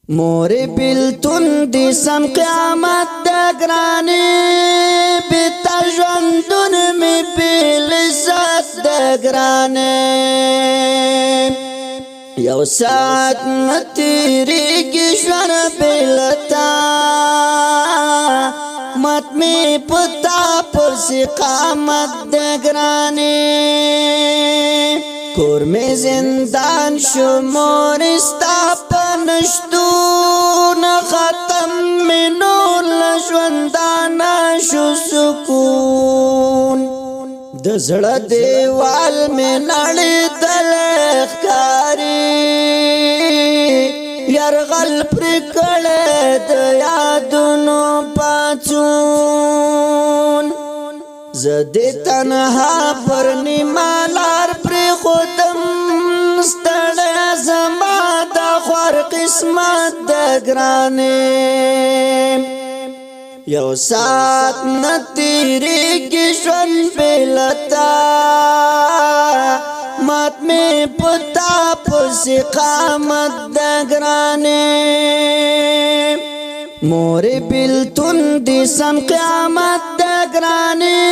موری بیلتون دی سم قیامت دگرانی بیتا جوندون می بیلزت دگرانی یو ساعت نتیریگی شور بیلتا مت می پتا پرسی قامت دگرانی کور می زندان شو مورستا پنشتون ختم می نور لشوندانا شو سکون دزړه دیوال می نړی دلخکاری یرغل پر کړه د یادونو پاتون زدی تنها پر نیمالار پر خودم ستړی زما د خور قسمت د ګرانې یو ساعت نتیریږي ژوند بېلتا مات مې پتا پسې قامت د ګرانې موری بیلتون دی سم قیامت د ګرانې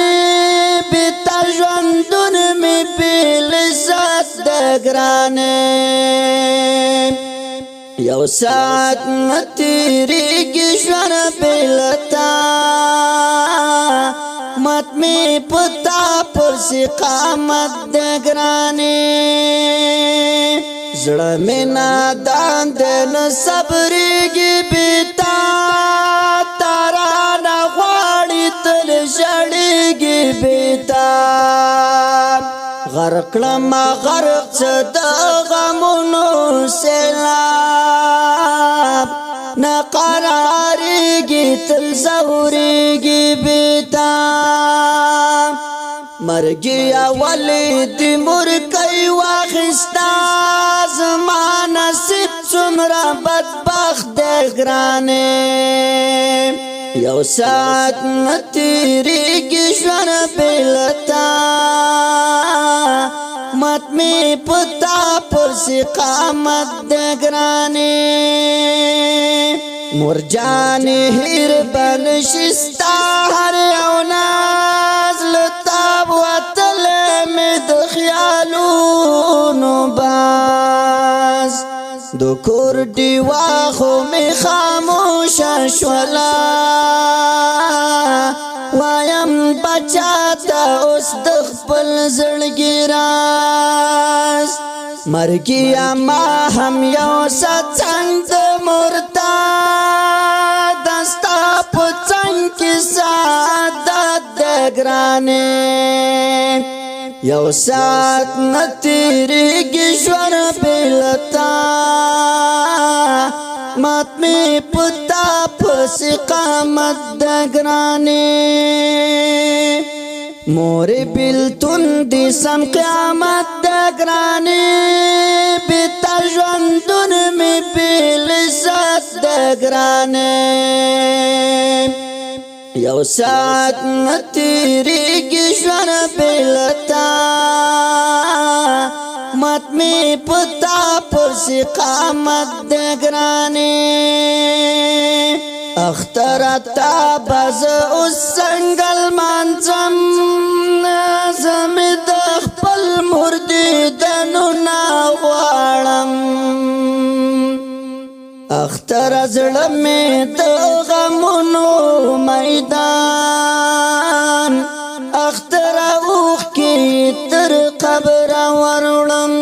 بیتا ژوندون می بیلزت د ګرانې یو ساعت نتیریږي ژوند بېلتا مت می پتا پسې قامت د ګرانې زړه مې نادان دی نه صبرېږي بیتا تارانه غواړي تل ژړېږي بیتا غرق کړمه غرق څه د غمونو سیلاب نه قرارېږي تل ځورېږي بیتا مرګي اولې د مرګي واخستا زما نصیب څومره بدبخت دی ګرانې یو ساعت نتیریږي ژوند بېلتا مت مې پتا پسې قامت د ګرانې مرجانې هیر بنشي ستا هر یو ناز لتاب وتلی مې د خیالونو باز د کور ډیوا خو مې خاموشه شوله وایم بچا ته اوس د خپل زړګي راز مرګیا ما هم یو څنګ د مرتاد ستا په څنګ کې سعادت د ګرانې یو ساعت نتیریږي ژوند بېلتا مات مې پتا پسې قامت د ګرانې موری بیلتون دی سم قیامت د ګرانې بیتا ژوندون می بیلزت د ګرانې یو ساعت نتیریږي ژوند بېلتا مت مې پتا پسې قامت د ګرانې اختر تا باز اوس څنګه لمانځم زمې د خپل مردیدنو نه غواړم اختر زړه مې د غمونو میدان اختر اوښکې تر قبره وروړم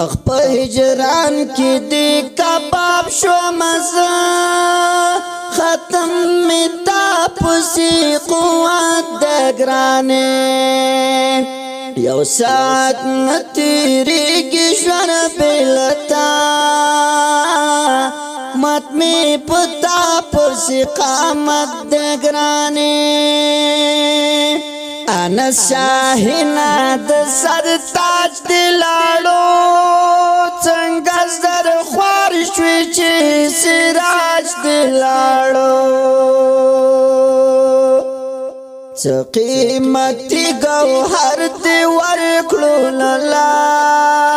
اخ په هجران کې دې کباب شو مزه ختم می تا پسې قوت د ګرانې یو ساعت نتیریږي ژوند بېلتا مت مې پتا پسې قامت د ګرانې انا شاهینا د سر تاج دی لاړو څنګه زر خوار شوي چې سراج دی لاړو څه قیمتي ګوهر دی ورکړو لاس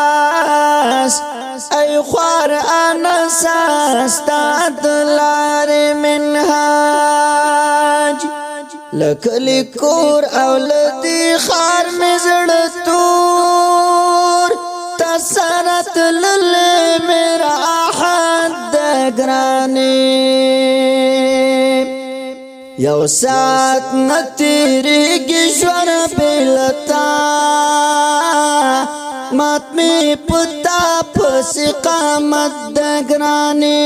شای خوار انسا ستاد لار منهاج لکلی کور او لدی خار مزړتور تسرت لل میرا حد گرانی یو سات نتیریگی شور بیلتا مات می پتا پس قامت دگرانی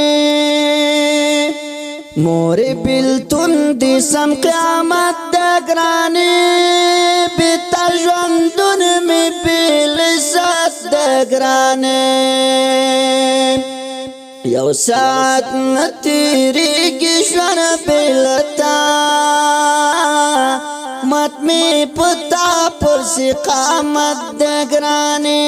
موری بیلتون دی سم قیامت دگرانی بیتا جوندون می بیل سات دگرانی یو سات نتیریگی شور بیلتا مات می پتا پر سی قامت دگرانی